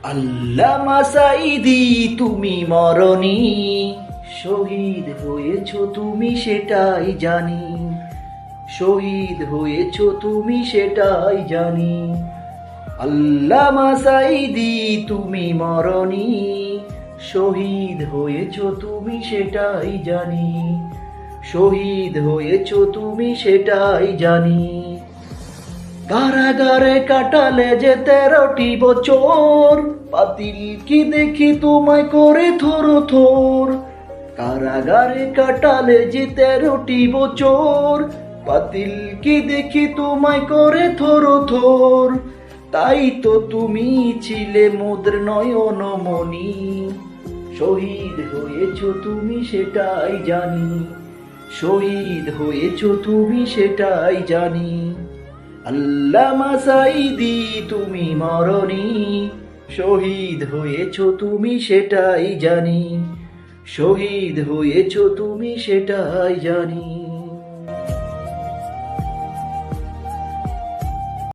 আল্লামা সাঈদী তুমি মরণি, শহীদ হয়েছ তুমি সেটাই জানি, শহীদ হয়েছ তুমি সেটাই জানি। আল্লামা সাঈদী তুমি মরণি, শহীদ হয়েছ তুমি সেটাই জানি, শহীদ হয়েছ তুমি সেটাই জানি। কারাগারে কাটালে যে 13টি বছর, বাতিল কি দেখি তোমায় করে থর থর। কারাগারে কাটালে যে 13টি বছর, বাতিল কি দেখি তোমায় করে থর থর। তাই তো তুমি ছিলে মোদের নয়ন মনি, শহীদ হয়েছ তুমি সেটাই জানি, শহীদ হয়েছ তুমি সেটাই জানি। আল্লামা সাঈদী তুমি মরণি, শহীদ হয়েছ তুমি সেটাই জানি, শহীদ হয়েছ তুমি সেটাই জানি।